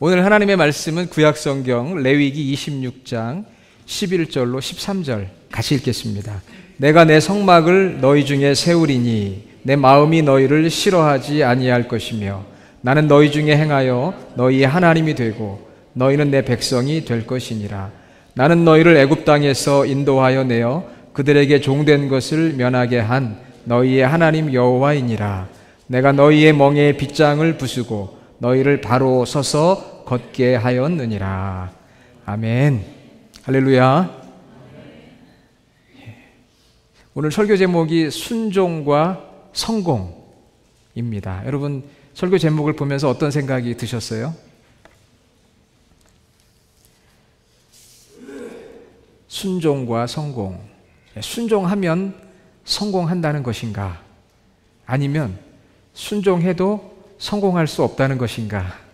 오늘 하나님의 말씀은 구약성경 레위기 26장 11절로 13절 같이 읽겠습니다. 내가 내 성막을 너희 중에 세우리니 내 마음이 너희를 싫어하지 아니할 것이며 나는 너희 중에 행하여 너희의 하나님이 되고 너희는 내 백성이 될 것이니라. 나는 너희를 애굽 땅에서 인도하여 내어 그들에게 종된 것을 면하게 한 너희의 하나님 여호와이니라. 내가 너희의 멍에에 빗장을 부수고 너희를 바로 서서 걷게 하였느니라. 아멘. 할렐루야. 오늘 설교 제목이 순종과 성공입니다. 여러분 설교 제목을 보면서 어떤 생각이 드셨어요? 순종과 성공. 순종하면 성공한다는 것인가? 아니면 순종해도 성공할 수 없다는 것인가?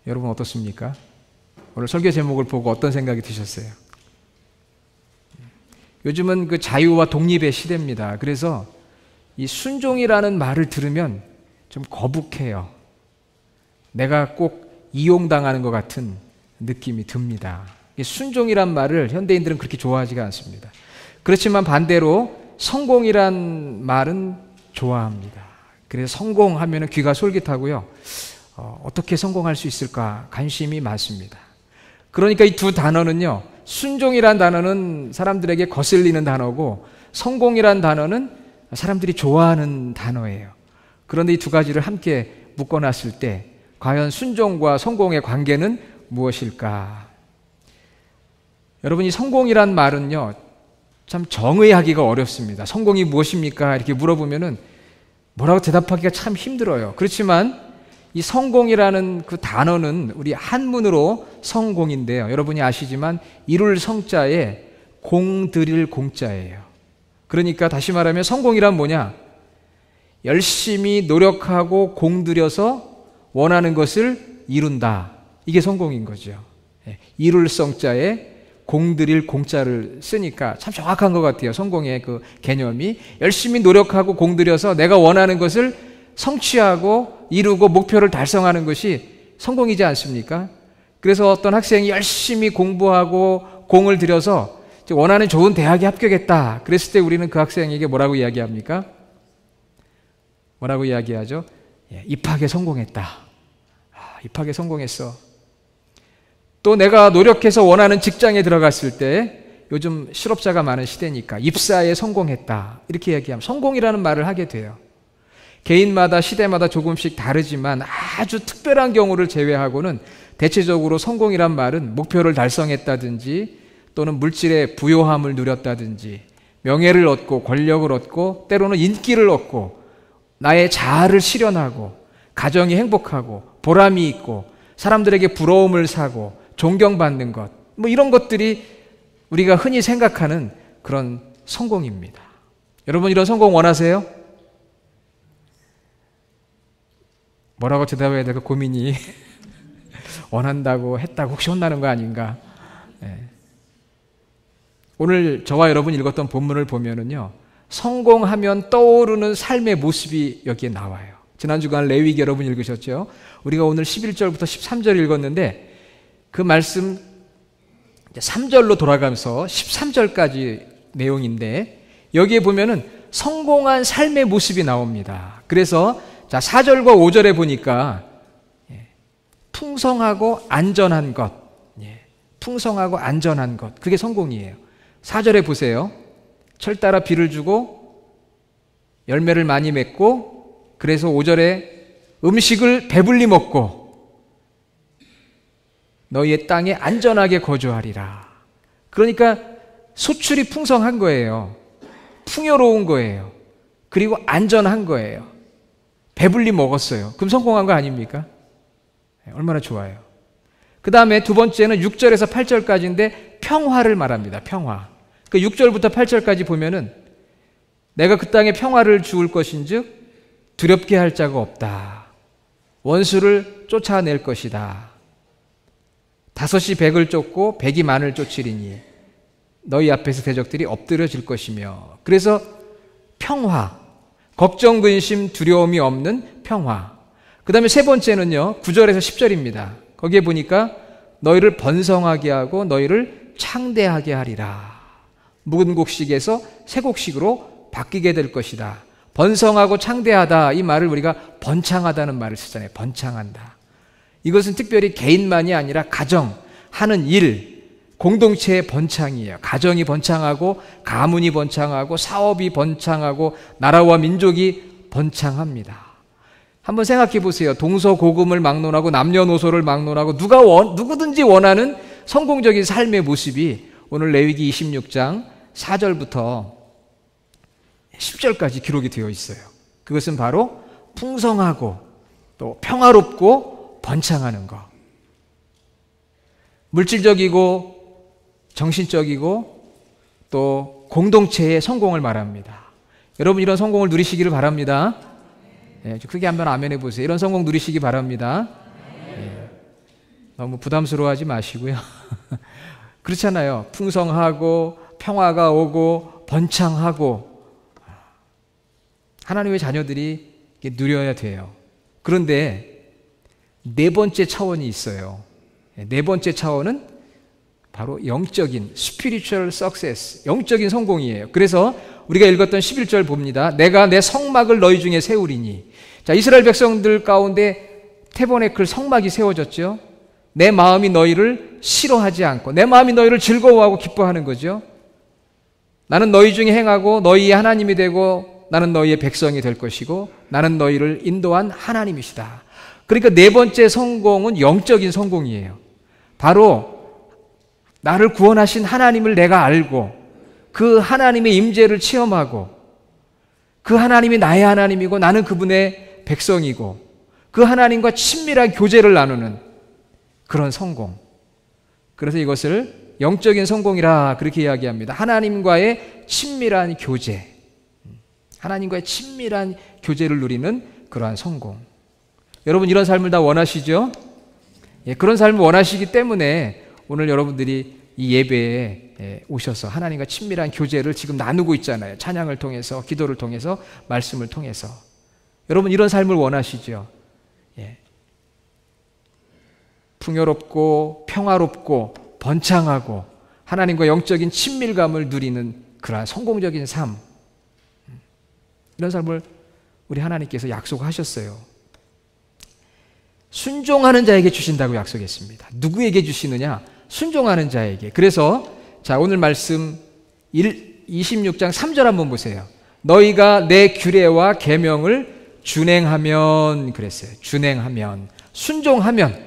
여러분 어떻습니까? 오늘 설교 제목을 보고 어떤 생각이 드셨어요? 요즘은 그 자유와 독립의 시대입니다. 그래서 이 순종이라는 말을 들으면 좀 거북해요. 내가 꼭 이용당하는 것 같은 느낌이 듭니다. 순종이란 말을 현대인들은 그렇게 좋아하지가 않습니다. 그렇지만 반대로 성공이란 말은 좋아합니다. 그래서 성공하면 귀가 솔깃하고요. 어떻게 성공할 수 있을까 관심이 많습니다. 그러니까 이 두 단어는요, 순종이란 단어는 사람들에게 거슬리는 단어고 성공이란 단어는 사람들이 좋아하는 단어예요. 그런데 이 두 가지를 함께 묶어놨을 때 과연 순종과 성공의 관계는 무엇일까? 여러분, 이 성공이란 말은요, 참 정의하기가 어렵습니다. 성공이 무엇입니까? 이렇게 물어보면은 뭐라고 대답하기가 참 힘들어요. 그렇지만 이 성공이라는 그 단어는 우리 한문으로 성공인데요. 여러분이 아시지만 이룰 성자에 공들일 공자예요. 그러니까 다시 말하면 성공이란 뭐냐? 열심히 노력하고 공들여서 원하는 것을 이룬다. 이게 성공인 거죠. 이룰 성자에 공들일 공자를 쓰니까 참 정확한 것 같아요. 성공의 그 개념이 열심히 노력하고 공들여서 내가 원하는 것을 성취하고 이루고 목표를 달성하는 것이 성공이지 않습니까? 그래서 어떤 학생이 열심히 공부하고 공을 들여서 원하는 좋은 대학에 합격했다. 그랬을 때 우리는 그 학생에게 뭐라고 이야기합니까? 뭐라고 이야기하죠? 입학에 성공했다. 입학에 성공했어. 또 내가 노력해서 원하는 직장에 들어갔을 때 요즘 실업자가 많은 시대니까 입사에 성공했다. 이렇게 이야기하면 성공이라는 말을 하게 돼요. 개인마다 시대마다 조금씩 다르지만 아주 특별한 경우를 제외하고는 대체적으로 성공이란 말은 목표를 달성했다든지 또는 물질의 부요함을 누렸다든지 명예를 얻고 권력을 얻고 때로는 인기를 얻고 나의 자아를 실현하고 가정이 행복하고 보람이 있고 사람들에게 부러움을 사고 존경받는 것, 뭐 이런 것들이 우리가 흔히 생각하는 그런 성공입니다. 여러분 이런 성공 원하세요? 뭐라고 대답해야 될까 고민이 원한다고 했다고 혹시 혼나는 거 아닌가? 오늘 저와 여러분 읽었던 본문을 보면은요, 성공하면 떠오르는 삶의 모습이 여기에 나와요. 지난 주간 레위기 여러분 읽으셨죠? 우리가 오늘 11절부터 13절 읽었는데 그 말씀 3절로 돌아가면서 13절까지 내용인데 여기에 보면은 성공한 삶의 모습이 나옵니다. 그래서 자 4절과 5절에 보니까 풍성하고 안전한 것, 풍성하고 안전한 것, 그게 성공이에요. 4절에 보세요. 철 따라 비를 주고 열매를 많이 맺고 그래서 5절에 음식을 배불리 먹고 너희의 땅에 안전하게 거주하리라. 그러니까 소출이 풍성한 거예요. 풍요로운 거예요. 그리고 안전한 거예요. 배불리 먹었어요. 그럼 성공한 거 아닙니까? 얼마나 좋아요. 그 다음에 두 번째는 6절에서 8절까지인데 평화를 말합니다. 평화. 그 6절부터 8절까지 보면은 내가 그 땅에 평화를 주울 것인즉 두렵게 할 자가 없다. 원수를 쫓아낼 것이다. 5이 100을 쫓고 100이 만을 쫓으리니 너희 앞에서 대적들이 엎드려질 것이며. 그래서 평화, 걱정, 근심, 두려움이 없는 평화. 그 다음에 세 번째는요, 9절에서 10절입니다. 거기에 보니까 너희를 번성하게 하고 너희를 창대하게 하리라. 묵은 곡식에서 새 곡식으로 바뀌게 될 것이다. 번성하고 창대하다, 이 말을 우리가 번창하다는 말을 쓰잖아요. 번창한다. 이것은 특별히 개인만이 아니라 가정, 하는 일, 공동체의 번창이에요. 가정이 번창하고 가문이 번창하고 사업이 번창하고 나라와 민족이 번창합니다. 한번 생각해 보세요. 동서고금을 막론하고 남녀노소를 막론하고 누구든지 원하는 성공적인 삶의 모습이 오늘 레위기 26장 4절부터 10절까지 기록이 되어 있어요. 그것은 바로 풍성하고 또 평화롭고 번창하는 것. 물질적이고 정신적이고 또 공동체의 성공을 말합니다. 여러분 이런 성공을 누리시기를 바랍니다. 네, 크게 한번 아멘 해보세요. 이런 성공 누리시기 바랍니다. 네, 너무 부담스러워하지 마시고요. 그렇잖아요. 풍성하고 평화가 오고 번창하고 하나님의 자녀들이 누려야 돼요. 그런데 네 번째 차원이 있어요. 네 번째 차원은 바로 영적인 spiritual success, 영적인 성공이에요. 그래서 우리가 읽었던 11절 봅니다. 내가 내 성막을 너희 중에 세우리니. 자, 이스라엘 백성들 가운데 태버네클 성막이 세워졌죠. 내 마음이 너희를 싫어하지 않고 내 마음이 너희를 즐거워하고 기뻐하는 거죠. 나는 너희 중에 행하고 너희의 하나님이 되고 나는 너희의 백성이 될 것이고 나는 너희를 인도한 하나님이시다. 그러니까 네 번째 성공은 영적인 성공이에요. 바로 나를 구원하신 하나님을 내가 알고 그 하나님의 임재를 체험하고 그 하나님이 나의 하나님이고 나는 그분의 백성이고 그 하나님과 친밀한 교제를 나누는 그런 성공. 그래서 이것을 영적인 성공이라 그렇게 이야기합니다. 하나님과의 친밀한 교제, 하나님과의 친밀한 교제를 누리는 그러한 성공. 여러분 이런 삶을 다 원하시죠? 예, 그런 삶을 원하시기 때문에 오늘 여러분들이 이 예배에 오셔서 하나님과 친밀한 교제를 지금 나누고 있잖아요. 찬양을 통해서, 기도를 통해서, 말씀을 통해서. 여러분 이런 삶을 원하시죠? 예. 풍요롭고 평화롭고 번창하고 하나님과 영적인 친밀감을 누리는 그러한 성공적인 삶. 이런 삶을 우리 하나님께서 약속하셨어요. 순종하는 자에게 주신다고 약속했습니다. 누구에게 주시느냐? 순종하는 자에게. 그래서 자, 오늘 말씀 26장 3절 한번 보세요. 너희가 내 규례와 계명을 준행하면 그랬어요. 준행하면, 순종하면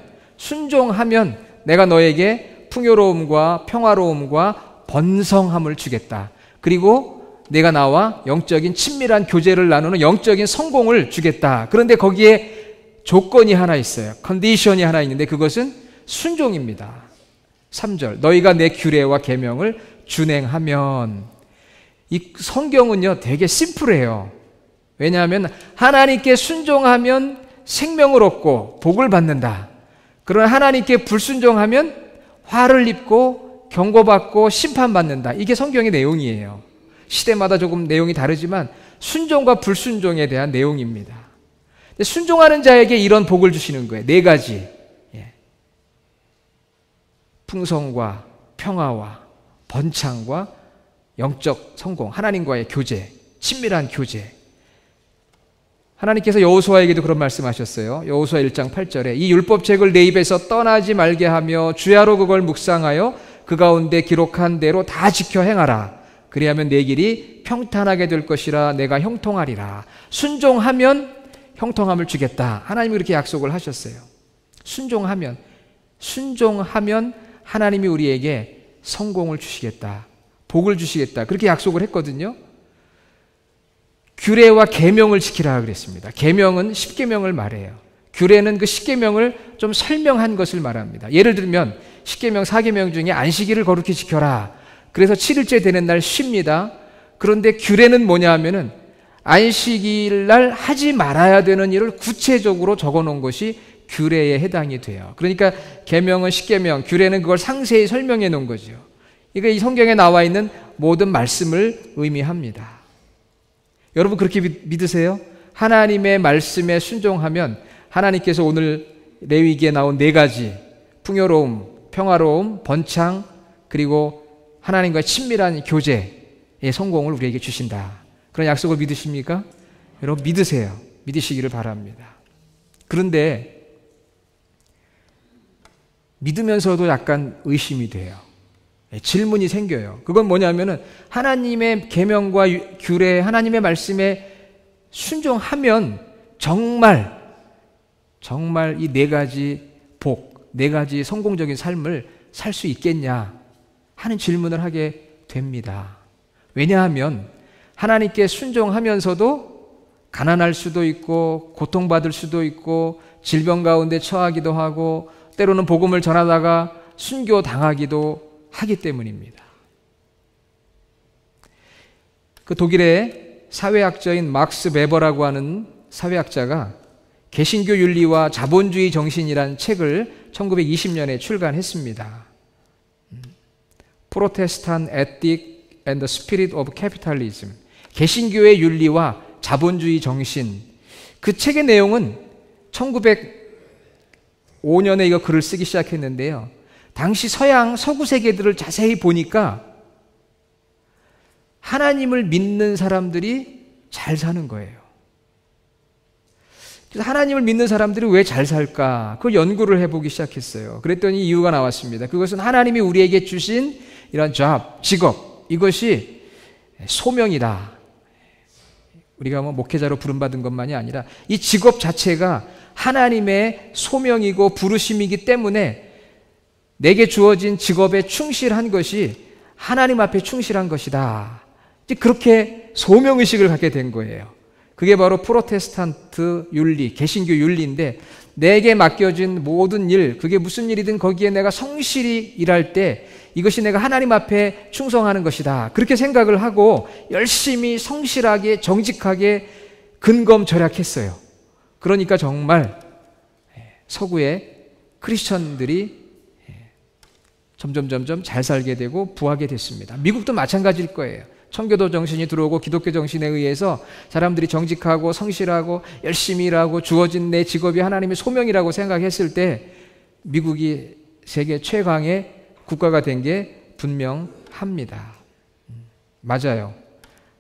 내가 너에게 풍요로움과 평화로움과 번성함을 주겠다. 그리고 내가 나와 영적인 친밀한 교제를 나누는 영적인 성공을 주겠다. 그런데 거기에 조건이 하나 있어요. 컨디션이 하나 있는데 그것은 순종입니다. 3절 너희가 내 규례와 계명을 준행하면. 이 성경은요 되게 심플해요. 왜냐하면 하나님께 순종하면 생명을 얻고 복을 받는다. 그러나 하나님께 불순종하면 화를 입고 경고받고 심판받는다. 이게 성경의 내용이에요. 시대마다 조금 내용이 다르지만 순종과 불순종에 대한 내용입니다. 순종하는 자에게 이런 복을 주시는 거예요. 네 가지. 풍성과 평화와 번창과 영적 성공, 하나님과의 교제, 친밀한 교제. 하나님께서 여호수아에게도 그런 말씀하셨어요. 여호수아 1장 8절에 이 율법책을 내 입에서 떠나지 말게 하며 주야로 그걸 묵상하여 그 가운데 기록한 대로 다 지켜 행하라. 그리하면 내 길이 평탄하게 될 것이라. 내가 형통하리라. 순종하면 형통함을 주겠다. 하나님이 그렇게 약속을 하셨어요. 순종하면 하나님이 우리에게 성공을 주시겠다. 복을 주시겠다. 그렇게 약속을 했거든요. 규례와 계명을 지키라 그랬습니다. 계명은 10계명을 말해요. 규례는 그 10계명을 좀 설명한 것을 말합니다. 예를 들면 10계명 4계명 중에 안식일을 거룩히 지켜라. 그래서 7일째 되는 날 쉽니다. 그런데 규례는 뭐냐 하면은 안식일 날 하지 말아야 되는 일을 구체적으로 적어놓은 것이 규례에 해당이 돼요. 그러니까 계명은 10계명, 규례는 그걸 상세히 설명해 놓은 거죠. 이게 이 성경에 나와 있는 모든 말씀을 의미합니다. 여러분 그렇게 믿으세요? 하나님의 말씀에 순종하면 하나님께서 오늘 레위기에 나온 4가지 풍요로움, 평화로움, 번창, 그리고 하나님과의 친밀한 교제의 성공을 우리에게 주신다. 그런 약속을 믿으십니까? 여러분 믿으세요. 믿으시기를 바랍니다. 그런데 믿으면서도 약간 의심이 돼요. 질문이 생겨요. 그건 뭐냐면은 하나님의 계명과 규례, 하나님의 말씀에 순종하면 정말 이 4가지 복, 4가지 성공적인 삶을 살 수 있겠냐 하는 질문을 하게 됩니다. 왜냐하면 하나님께 순종하면서도 가난할 수도 있고 고통받을 수도 있고 질병 가운데 처하기도 하고 때로는 복음을 전하다가 순교당하기도 하기 때문입니다. 그 독일의 사회학자인 막스 베버라고 하는 사회학자가 개신교 윤리와 자본주의 정신이란 책을 1920년에 출간했습니다. Protestant Ethic and the Spirit of Capitalism, 개신교의 윤리와 자본주의 정신. 그 책의 내용은 1905년에 이거 글을 쓰기 시작했는데요. 당시 서구 세계들을 자세히 보니까 하나님을 믿는 사람들이 잘 사는 거예요. 그래서 하나님을 믿는 사람들이 왜 잘 살까? 그걸 연구를 해보기 시작했어요. 그랬더니 이유가 나왔습니다. 그것은 하나님이 우리에게 주신 이런 직업, 이것이 소명이다. 우리가 목회자로 부름받은 것만이 아니라 이 직업 자체가 하나님의 소명이고 부르심이기 때문에 내게 주어진 직업에 충실한 것이 하나님 앞에 충실한 것이다. 그렇게 소명의식을 갖게 된 거예요. 그게 바로 프로테스탄트 윤리, 개신교 윤리인데 내게 맡겨진 모든 일, 그게 무슨 일이든 거기에 내가 성실히 일할 때 이것이 내가 하나님 앞에 충성하는 것이다. 그렇게 생각을 하고 열심히 성실하게 정직하게 근검절약했어요. 그러니까 정말 서구의 크리스천들이 점점 잘 살게 되고 부하게 됐습니다. 미국도 마찬가지일 거예요. 청교도 정신이 들어오고 기독교 정신에 의해서 사람들이 정직하고 성실하고 열심히 일하고 주어진 내 직업이 하나님의 소명이라고 생각했을 때 미국이 세계 최강의 국가가 된 게 분명합니다. 맞아요.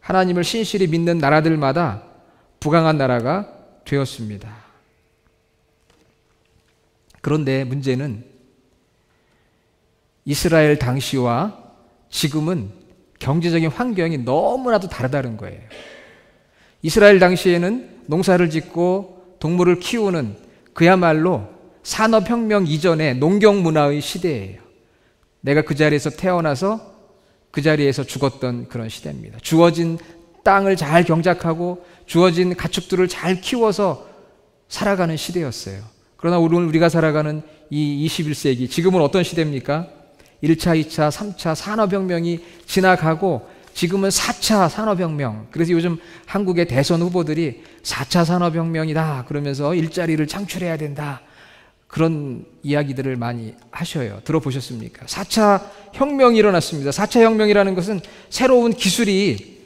하나님을 신실히 믿는 나라들마다 부강한 나라가 되었습니다. 그런데 문제는 이스라엘 당시와 지금은 경제적인 환경이 너무나도 다르다는 거예요. 이스라엘 당시에는 농사를 짓고 동물을 키우는 그야말로 산업혁명 이전의 농경문화의 시대예요. 내가 그 자리에서 태어나서 그 자리에서 죽었던 그런 시대입니다. 주어진 땅을 잘 경작하고 주어진 가축들을 잘 키워서 살아가는 시대였어요. 그러나 오늘 우리가 살아가는 이 21세기, 지금은 어떤 시대입니까? 1차, 2차, 3차 산업혁명이 지나가고 지금은 4차 산업혁명. 그래서 요즘 한국의 대선 후보들이 4차 산업혁명이다 그러면서 일자리를 창출해야 된다. 그런 이야기들을 많이 하셔요. 들어보셨습니까? 4차 혁명이 일어났습니다. 4차 혁명이라는 것은 새로운 기술이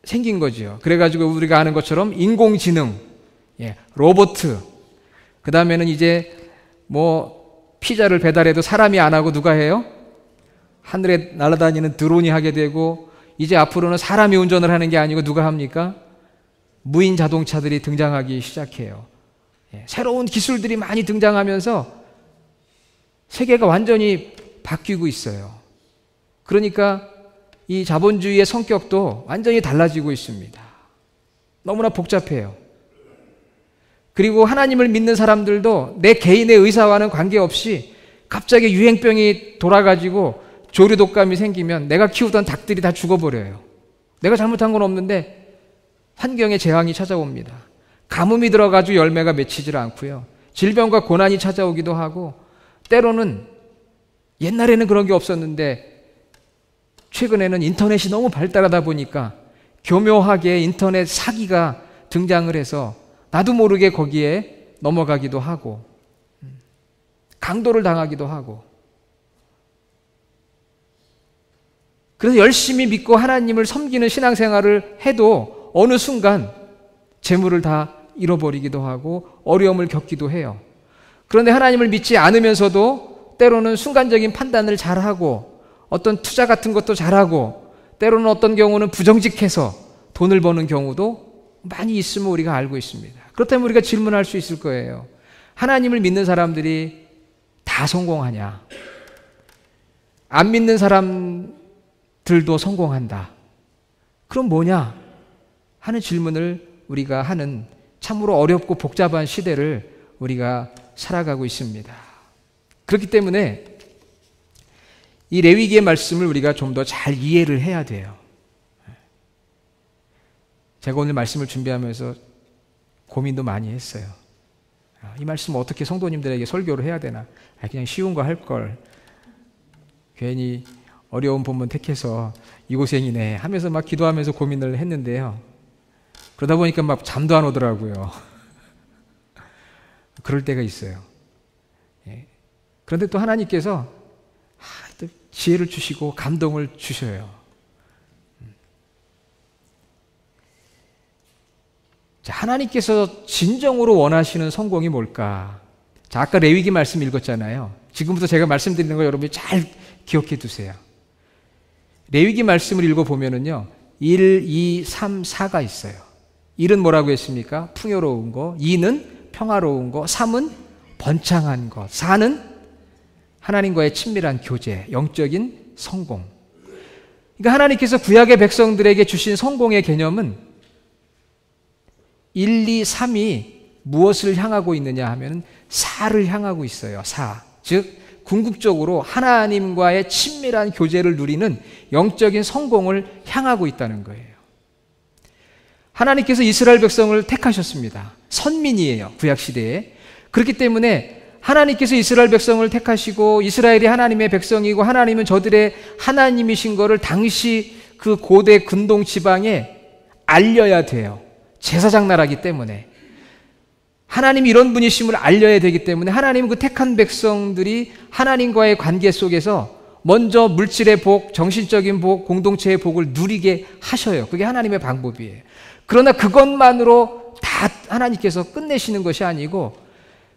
생긴 거죠. 그래가지고 우리가 아는 것처럼 인공지능, 로봇, 그 다음에는 이제 피자를 배달해도 사람이 안 하고 누가 해요? 하늘에 날아다니는 드론이 하게 되고 이제 앞으로는 사람이 운전을 하는 게 아니고 누가 합니까? 무인 자동차들이 등장하기 시작해요. 새로운 기술들이 많이 등장하면서 세계가 완전히 바뀌고 있어요. 그러니까 이 자본주의의 성격도 완전히 달라지고 있습니다. 너무나 복잡해요. 그리고 하나님을 믿는 사람들도 내 개인의 의사와는 관계없이 갑자기 유행병이 돌아가지고 조류독감이 생기면 내가 키우던 닭들이 다 죽어버려요. 내가 잘못한 건 없는데 환경의 재앙이 찾아옵니다. 가뭄이 들어가지고 열매가 맺히질 않고요. 질병과 고난이 찾아오기도 하고 때로는 옛날에는 그런 게 없었는데 최근에는 인터넷이 너무 발달하다 보니까 교묘하게 인터넷 사기가 등장을 해서 나도 모르게 거기에 넘어가기도 하고 강도를 당하기도 하고 그래서 열심히 믿고 하나님을 섬기는 신앙생활을 해도 어느 순간 재물을 다 잃어버리기도 하고 어려움을 겪기도 해요. 그런데 하나님을 믿지 않으면서도 때로는 순간적인 판단을 잘하고 어떤 투자 같은 것도 잘하고 때로는 어떤 경우는 부정직해서 돈을 버는 경우도 많이 있음을 우리가 알고 있습니다. 그렇다면 우리가 질문할 수 있을 거예요. 하나님을 믿는 사람들이 다 성공하냐? 안 믿는 사람들도 성공한다. 그럼 뭐냐? 하는 질문을 우리가 하는 참으로 어렵고 복잡한 시대를 우리가 살아가고 있습니다. 그렇기 때문에 이 레위기의 말씀을 우리가 좀 더 잘 이해를 해야 돼요. 제가 오늘 말씀을 준비하면서 고민도 많이 했어요. 이 말씀 어떻게 성도님들에게 설교를 해야 되나? 그냥 쉬운 거 할 걸. 괜히 어려운 본문 택해서 이 고생이네 하면서 막 기도하면서 고민을 했는데요. 그러다 보니까 막 잠도 안 오더라고요. 그럴 때가 있어요. 그런데 또 하나님께서 또 지혜를 주시고 감동을 주셔요. 자, 하나님께서 진정으로 원하시는 성공이 뭘까? 자, 아까 레위기 말씀 읽었잖아요. 지금부터 제가 말씀드리는 거 여러분이 잘 기억해 두세요. 레위기 말씀을 읽어보면은요, 1, 2, 3, 4가 있어요. 1은 뭐라고 했습니까? 풍요로운 거. 2는 평화로운 거. 3은 번창한 것. 4는 하나님과의 친밀한 교제, 영적인 성공. 그러니까 하나님께서 구약의 백성들에게 주신 성공의 개념은 1, 2, 3이 무엇을 향하고 있느냐 하면 4를 향하고 있어요. 4. 즉 궁극적으로 하나님과의 친밀한 교제를 누리는 영적인 성공을 향하고 있다는 거예요. 하나님께서 이스라엘 백성을 택하셨습니다. 선민이에요. 구약시대에. 그렇기 때문에 하나님께서 이스라엘 백성을 택하시고 이스라엘이 하나님의 백성이고 하나님은 저들의 하나님이신 것을 당시 그 고대 근동 지방에 알려야 돼요. 제사장 나라기 때문에. 하나님이 이런 분이심을 알려야 되기 때문에 하나님은 그 택한 백성들이 하나님과의 관계 속에서 먼저 물질의 복, 정신적인 복, 공동체의 복을 누리게 하셔요. 그게 하나님의 방법이에요. 그러나 그것만으로 다 하나님께서 끝내시는 것이 아니고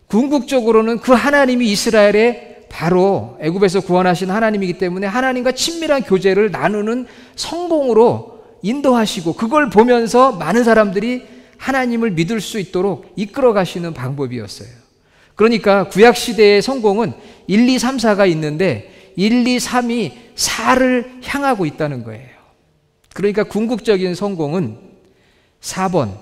궁극적으로는 그 하나님이 이스라엘의 바로 애굽에서 구원하신 하나님이기 때문에 하나님과 친밀한 교제를 나누는 성공으로 인도하시고 그걸 보면서 많은 사람들이 하나님을 믿을 수 있도록 이끌어 가시는 방법이었어요. 그러니까 구약시대의 성공은 1, 2, 3, 4가 있는데 1, 2, 3이 4를 향하고 있다는 거예요. 그러니까 궁극적인 성공은 4번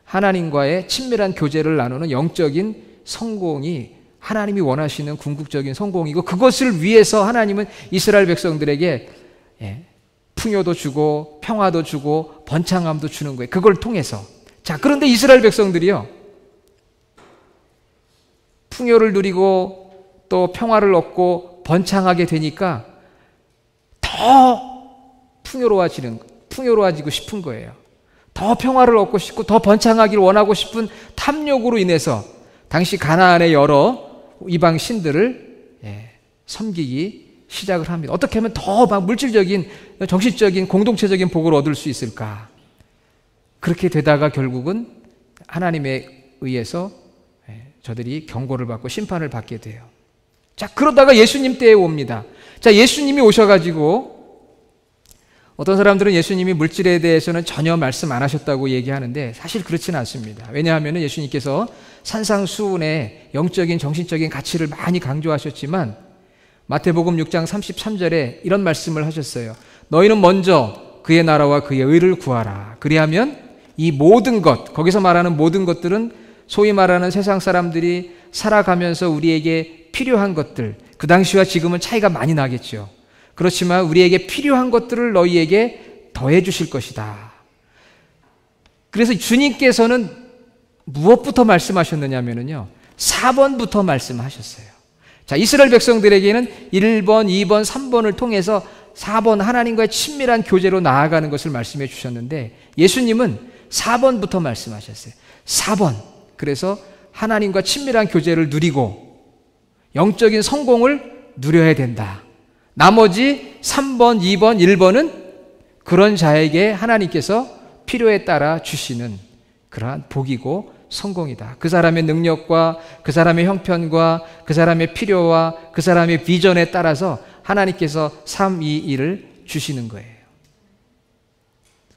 하나님과의 친밀한 교제를 나누는 영적인 성공이 하나님이 원하시는 궁극적인 성공이고 그것을 위해서 하나님은 이스라엘 백성들에게 풍요도 주고 평화도 주고 번창함도 주는 거예요. 그걸 통해서. 자, 그런데 이스라엘 백성들이요, 풍요를 누리고 또 평화를 얻고 번창하게 되니까 더 풍요로워지고 싶은 거예요. 더 평화를 얻고 싶고 더 번창하기를 원하고 싶은 탐욕으로 인해서 당시 가나안의 여러 이방 신들을 섬기기 시작을 합니다. 어떻게 하면 더 막 물질적인, 정신적인, 공동체적인 복을 얻을 수 있을까? 그렇게 되다가 결국은 하나님에 의해서 저들이 경고를 받고 심판을 받게 돼요. 자, 그러다가 예수님 때에 옵니다. 자, 예수님이 오셔가지고 어떤 사람들은 예수님이 물질에 대해서는 전혀 말씀 안 하셨다고 얘기하는데 사실 그렇지는 않습니다. 왜냐하면 예수님께서 산상수훈의 영적인 정신적인 가치를 많이 강조하셨지만 마태복음 6장 33절에 이런 말씀을 하셨어요. 너희는 먼저 그의 나라와 그의 의를 구하라. 그리하면 이 모든 것, 거기서 말하는 모든 것들은 소위 말하는 세상 사람들이 살아가면서 우리에게 필요한 것들, 그 당시와 지금은 차이가 많이 나겠죠. 그렇지만 우리에게 필요한 것들을 너희에게 더해 주실 것이다. 그래서 주님께서는 무엇부터 말씀하셨느냐면요, 4번부터 말씀하셨어요. 자, 이스라엘 백성들에게는 1번, 2번, 3번을 통해서 4번 하나님과의 친밀한 교제로 나아가는 것을 말씀해 주셨는데 예수님은 4번부터 말씀하셨어요. 4번. 그래서 하나님과 친밀한 교제를 누리고 영적인 성공을 누려야 된다. 나머지 3번, 2번, 1번은 그런 자에게 하나님께서 필요에 따라 주시는 그러한 복이고 성공이다. 그 사람의 능력과 그 사람의 형편과 그 사람의 필요와 그 사람의 비전에 따라서 하나님께서 3, 2, 1을 주시는 거예요.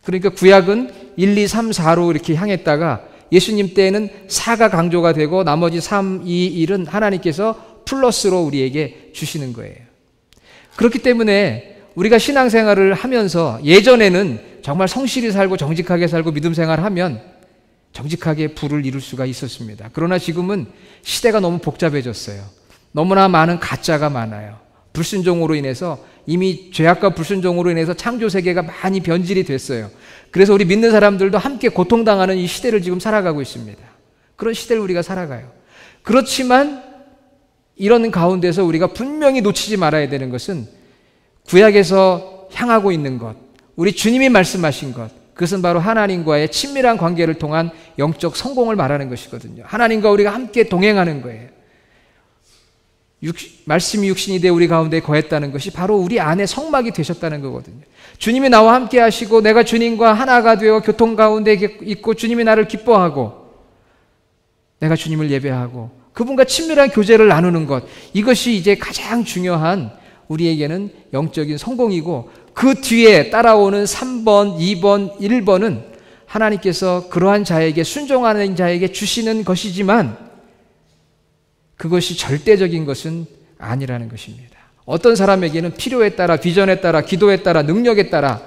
그러니까 구약은 1, 2, 3, 4로 이렇게 향했다가 예수님 때에는 4가 강조가 되고 나머지 3, 2, 1은 하나님께서 플러스로 우리에게 주시는 거예요. 그렇기 때문에 우리가 신앙생활을 하면서 예전에는 정말 성실히 살고 정직하게 살고 믿음 생활하면 정직하게 부를 이룰 수가 있었습니다. 그러나 지금은 시대가 너무 복잡해졌어요. 너무나 많은 가짜가 많아요. 불순종으로 인해서 이미 죄악과 불순종으로 인해서 창조 세계가 많이 변질이 됐어요. 그래서 우리 믿는 사람들도 함께 고통당하는 이 시대를 지금 살아가고 있습니다. 그런 시대를 우리가 살아가요. 그렇지만 이런 가운데서 우리가 분명히 놓치지 말아야 되는 것은 구약에서 향하고 있는 것, 우리 주님이 말씀하신 것, 그것은 바로 하나님과의 친밀한 관계를 통한 영적 성공을 말하는 것이거든요. 하나님과 우리가 함께 동행하는 거예요. 말씀이 육신이 되어 우리 가운데 거했다는 것이 바로 우리 안에 성막이 되셨다는 거거든요. 주님이 나와 함께 하시고 내가 주님과 하나가 되어 교통 가운데 있고 주님이 나를 기뻐하고 내가 주님을 예배하고 그분과 친밀한 교제를 나누는 것, 이것이 이제 가장 중요한 우리에게는 영적인 성공이고, 그 뒤에 따라오는 3번, 2번, 1번은 하나님께서 그러한 자에게, 순종하는 자에게 주시는 것이지만 그것이 절대적인 것은 아니라는 것입니다. 어떤 사람에게는 필요에 따라, 비전에 따라, 기도에 따라, 능력에 따라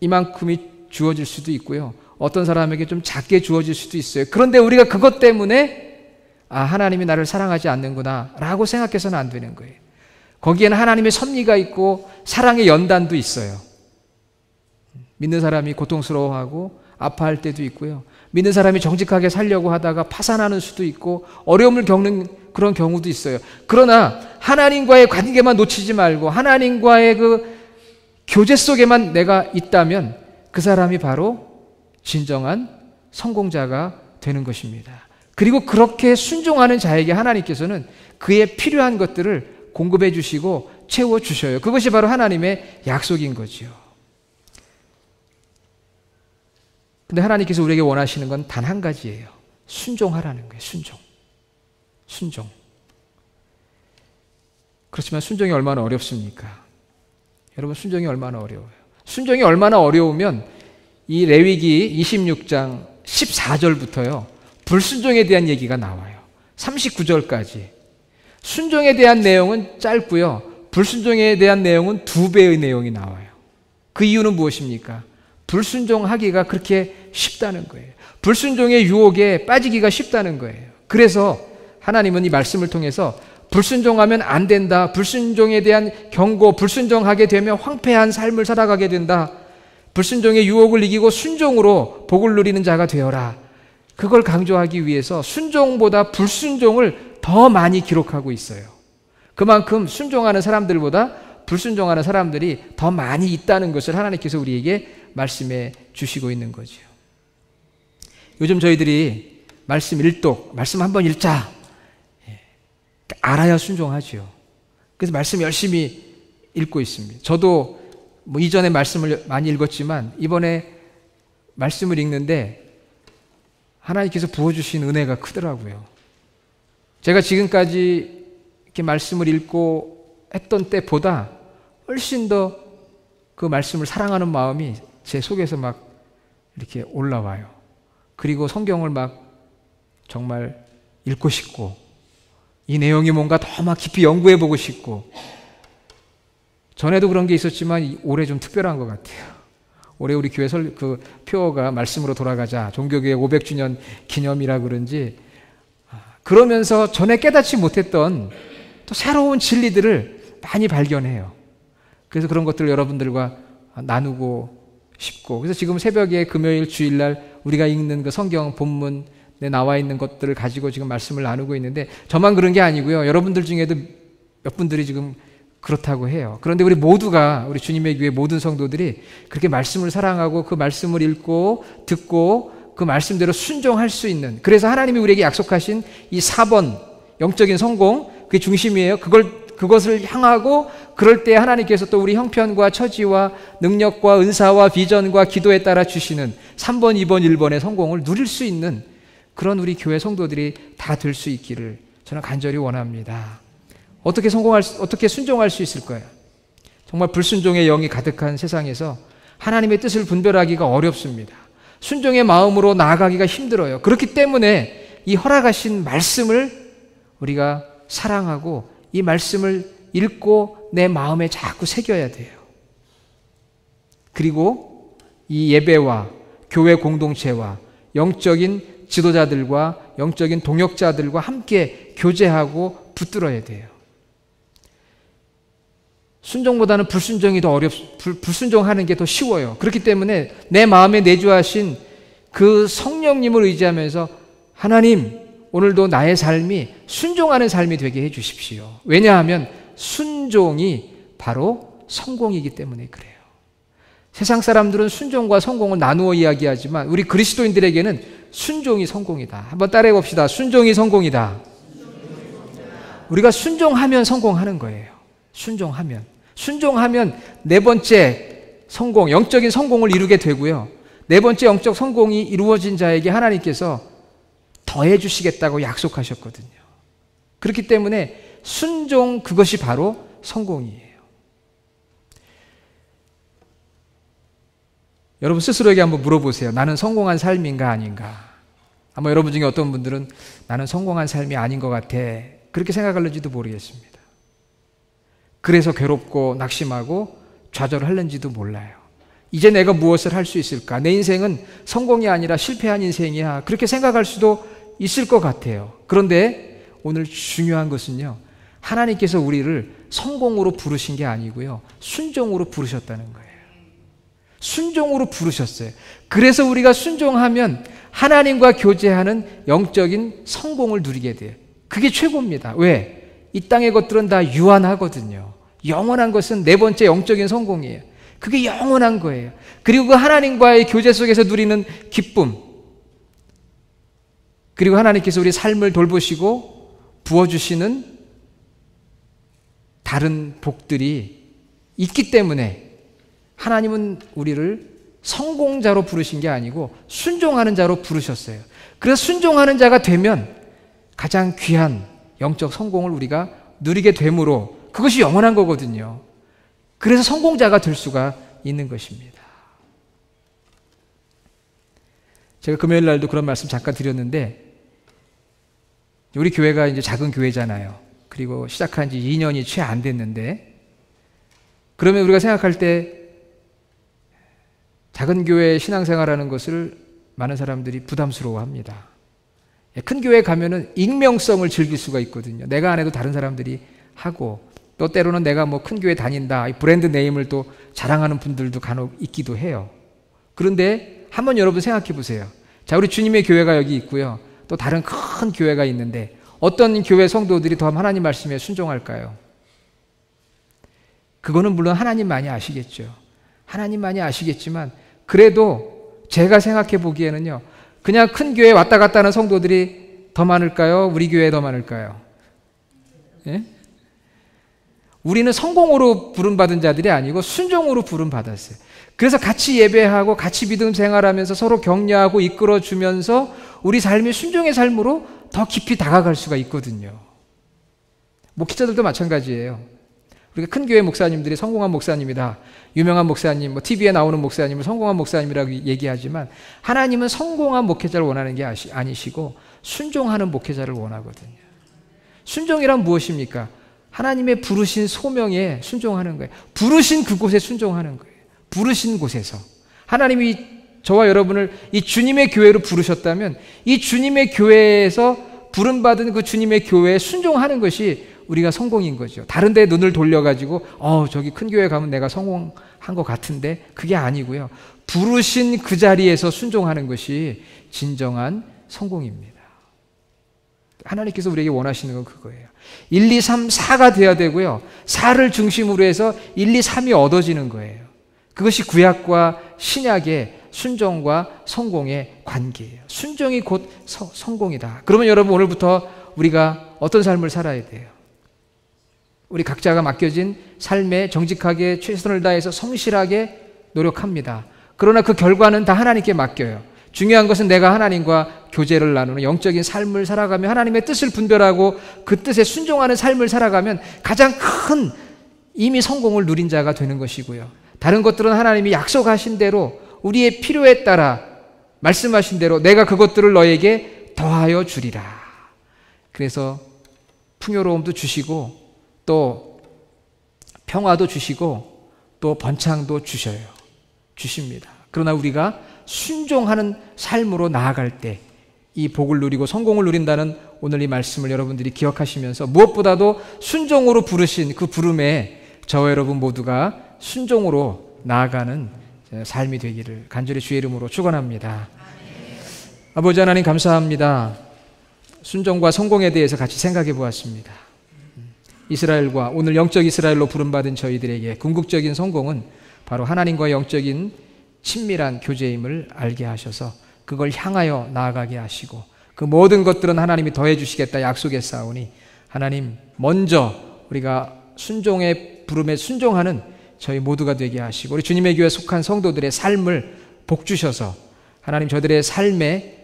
이만큼이 주어질 수도 있고요. 어떤 사람에게 좀 작게 주어질 수도 있어요. 그런데 우리가 그것 때문에 하나님이 나를 사랑하지 않는구나 라고 생각해서는 안 되는 거예요. 거기에는 하나님의 섭리가 있고 사랑의 연단도 있어요. 믿는 사람이 고통스러워하고 아파할 때도 있고요. 믿는 사람이 정직하게 살려고 하다가 파산하는 수도 있고 어려움을 겪는 그런 경우도 있어요. 그러나 하나님과의 관계만 놓치지 말고 하나님과의 그 교제 속에만 내가 있다면 그 사람이 바로 진정한 성공자가 되는 것입니다. 그리고 그렇게 순종하는 자에게 하나님께서는 그의 필요한 것들을 공급해 주시고 채워 주셔요. 그것이 바로 하나님의 약속인 거죠. 근데 하나님께서 우리에게 원하시는 건 단 한 가지예요. 순종하라는 거예요. 순종. 그렇지만 순종이 얼마나 어렵습니까? 여러분, 순종이 얼마나 어려워요. 순종이 얼마나 어려우면 이 레위기 26장 14절부터요. 불순종에 대한 얘기가 나와요. 39절까지. 순종에 대한 내용은 짧고요. 불순종에 대한 내용은 2배의 내용이 나와요. 그 이유는 무엇입니까? 불순종하기가 그렇게 쉽다는 거예요. 불순종의 유혹에 빠지기가 쉽다는 거예요. 그래서 하나님은 이 말씀을 통해서 불순종하면 안 된다. 불순종에 대한 경고, 불순종하게 되면 황폐한 삶을 살아가게 된다. 불순종의 유혹을 이기고 순종으로 복을 누리는 자가 되어라. 그걸 강조하기 위해서 순종보다 불순종을 더 많이 기록하고 있어요. 그만큼 순종하는 사람들보다 불순종하는 사람들이 더 많이 있다는 것을 하나님께서 우리에게 말씀해 주시고 있는 거죠. 요즘 저희들이 말씀 일독, 말씀 한번 읽자. 알아야 순종하죠. 그래서 말씀 열심히 읽고 있습니다. 저도 이전에 말씀을 많이 읽었지만 이번에 말씀을 읽는데 하나님께서 부어주신 은혜가 크더라고요. 제가 지금까지 이렇게 말씀을 읽고 했던 때보다 훨씬 더 그 말씀을 사랑하는 마음이 제 속에서 막 이렇게 올라와요. 그리고 성경을 막 정말 읽고 싶고 이 내용이 뭔가 더 막 깊이 연구해 보고 싶고, 전에도 그런 게 있었지만 올해 좀 특별한 것 같아요. 올해 우리 교회 그 표어가 말씀으로 돌아가자, 종교교회 500주년 기념이라 그런지 그러면서 전에 깨닫지 못했던 또 새로운 진리들을 많이 발견해요. 그래서 그런 것들을 여러분들과 나누고 싶고, 그래서 지금 새벽에 금요일 주일날 우리가 읽는 그 성경 본문에 나와 있는 것들을 가지고 지금 말씀을 나누고 있는데, 저만 그런 게 아니고요. 여러분들 중에도 몇 분들이 지금 그렇다고 해요. 그런데 우리 모두가, 우리 주님의 교회 모든 성도들이 그렇게 말씀을 사랑하고 그 말씀을 읽고 듣고 그 말씀대로 순종할 수 있는, 그래서 하나님이 우리에게 약속하신 이 4번 영적인 성공, 그게 중심이에요. 그것을 향하고 그럴 때 하나님께서 또 우리 형편과 처지와 능력과 은사와 비전과 기도에 따라 주시는 3번, 2번, 1번의 성공을 누릴 수 있는 그런 우리 교회 성도들이 다 될 수 있기를 저는 간절히 원합니다. 어떻게 순종할 수 있을까요? 정말 불순종의 영이 가득한 세상에서 하나님의 뜻을 분별하기가 어렵습니다. 순종의 마음으로 나아가기가 힘들어요. 그렇기 때문에 이 허락하신 말씀을 우리가 사랑하고 이 말씀을 읽고 내 마음에 자꾸 새겨야 돼요. 그리고 이 예배와 교회 공동체와 영적인 지도자들과 영적인 동역자들과 함께 교제하고 붙들어야 돼요. 순종보다는 불순종이 더 불순종하는 게 더 쉬워요. 그렇기 때문에 내 마음에 내주하신 그 성령님을 의지하면서 하나님, 오늘도 나의 삶이 순종하는 삶이 되게 해 주십시오. 왜냐하면 순종이 바로 성공이기 때문에 그래요. 세상 사람들은 순종과 성공을 나누어 이야기하지만 우리 그리스도인들에게는 순종이 성공이다. 한번 따라해 봅시다. 순종이 성공이다. 우리가 순종하면 성공하는 거예요. 순종하면 네 번째 성공, 영적인 성공을 이루게 되고요. 네 번째 영적 성공이 이루어진 자에게 하나님께서 더해 주시겠다고 약속하셨거든요. 그렇기 때문에 순종, 그것이 바로 성공이에요. 여러분 스스로에게 한번 물어보세요. 나는 성공한 삶인가 아닌가? 아마 여러분 중에 어떤 분들은 나는 성공한 삶이 아닌 것 같아, 그렇게 생각할는지도 모르겠습니다. 그래서 괴롭고 낙심하고 좌절하는지도 몰라요. 이제 내가 무엇을 할 수 있을까? 내 인생은 성공이 아니라 실패한 인생이야, 그렇게 생각할 수도 있을 것 같아요. 그런데 오늘 중요한 것은요, 하나님께서 우리를 성공으로 부르신 게 아니고요, 순종으로 부르셨다는 거예요. 순종으로 부르셨어요. 그래서 우리가 순종하면 하나님과 교제하는 영적인 성공을 누리게 돼요. 그게 최고입니다. 왜? 이 땅의 것들은 다 유한하거든요. 영원한 것은 네 번째 영적인 성공이에요. 그게 영원한 거예요. 그리고 그 하나님과의 교제 속에서 누리는 기쁨, 그리고 하나님께서 우리 삶을 돌보시고 부어주시는 다른 복들이 있기 때문에 하나님은 우리를 성공자로 부르신 게 아니고 순종하는 자로 부르셨어요. 그래서 순종하는 자가 되면 가장 귀한 영적 성공을 우리가 누리게 되므로 그것이 영원한 거거든요. 그래서 성공자가 될 수가 있는 것입니다. 제가 금요일 날도 그런 말씀 잠깐 드렸는데, 우리 교회가 이제 작은 교회잖아요. 그리고 시작한 지 2년이 채 안 됐는데, 그러면 우리가 생각할 때 작은 교회 신앙생활하는 것을 많은 사람들이 부담스러워합니다. 큰 교회에 가면은 익명성을 즐길 수가 있거든요. 내가 안 해도 다른 사람들이 하고, 또 때로는 내가 뭐 큰 교회 다닌다, 이 브랜드 네임을 또 자랑하는 분들도 간혹 있기도 해요. 그런데 한번 여러분 생각해 보세요. 자, 우리 주님의 교회가 여기 있고요, 또 다른 큰 교회가 있는데 어떤 교회 성도들이 더 하나님 말씀에 순종할까요? 그거는 물론 하나님만이 아시겠죠. 하나님만이 아시겠지만, 그래도 제가 생각해 보기에는요, 그냥 큰 교회에 왔다 갔다 하는 성도들이 더 많을까요? 우리 교회에 더 많을까요? 예? 우리는 성공으로 부름받은 자들이 아니고 순종으로 부름받았어요. 그래서 같이 예배하고 같이 믿음 생활하면서 서로 격려하고 이끌어주면서 우리 삶이 순종의 삶으로 더 깊이 다가갈 수가 있거든요. 목회자들도 마찬가지예요. 우리가 큰 교회 목사님들이 성공한 목사님이다, 유명한 목사님, 뭐 TV에 나오는 목사님을 성공한 목사님이라고 얘기하지만, 하나님은 성공한 목회자를 원하는 게 아니시고 순종하는 목회자를 원하거든요. 순종이란 무엇입니까? 하나님의 부르신 소명에 순종하는 거예요. 부르신 그곳에 순종하는 거예요. 부르신 곳에서 하나님이 저와 여러분을 이 주님의 교회로 부르셨다면, 이 주님의 교회에서 부름받은 그 주님의 교회에 순종하는 것이 우리가 성공인 거죠. 다른 데 눈을 돌려가지고 저기 큰 교회 가면 내가 성공한 것 같은데, 그게 아니고요, 부르신 그 자리에서 순종하는 것이 진정한 성공입니다. 하나님께서 우리에게 원하시는 건 그거예요. 1, 2, 3, 4가 돼야 되고요, 4를 중심으로 해서 1, 2, 3이 얻어지는 거예요. 그것이 구약과 신약의 순종과 성공의 관계예요. 순종이 곧 성공이다. 그러면 여러분, 오늘부터 우리가 어떤 삶을 살아야 돼요? 우리 각자가 맡겨진 삶에 정직하게 최선을 다해서 성실하게 노력합니다. 그러나 그 결과는 다 하나님께 맡겨요. 중요한 것은 내가 하나님과 교제를 나누는 영적인 삶을 살아가며 하나님의 뜻을 분별하고 그 뜻에 순종하는 삶을 살아가면 가장 큰 이미 성공을 누린 자가 되는 것이고요. 다른 것들은 하나님이 약속하신 대로 우리의 필요에 따라 말씀하신 대로 내가 그것들을 너에게 더하여 주리라. 그래서 풍요로움도 주시고 또 평화도 주시고 또 번창도 주십니다. 그러나 우리가 순종하는 삶으로 나아갈 때 이 복을 누리고 성공을 누린다는 오늘 이 말씀을 여러분들이 기억하시면서 무엇보다도 순종으로 부르신 그 부름에 저와 여러분 모두가 순종으로 나아가는 삶이 되기를 간절히 주의 이름으로 축원합니다. 아버지 하나님 감사합니다. 순종과 성공에 대해서 같이 생각해 보았습니다. 이스라엘과 오늘 영적 이스라엘로 부름받은 저희들에게 궁극적인 성공은 바로 하나님과 영적인 친밀한 교제임을 알게 하셔서 그걸 향하여 나아가게 하시고 그 모든 것들은 하나님이 더해 주시겠다 약속했사오니 하나님 먼저 우리가 순종의 부름에 순종하는 저희 모두가 되게 하시고 우리 주님의 교회에 속한 성도들의 삶을 복주셔서 하나님 저들의 삶에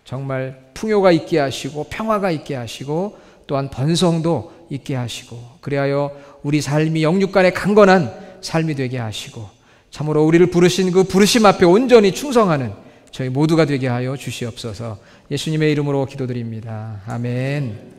정말 풍요가 있게 하시고 평화가 있게 하시고 또한 번성도 있게 하시고 그리하여 우리 삶이 영육간에 강건한 삶이 되게 하시고 참으로 우리를 부르신 그 부르심 앞에 온전히 충성하는 저희 모두가 되게 하여 주시옵소서. 예수님의 이름으로 기도드립니다. 아멘.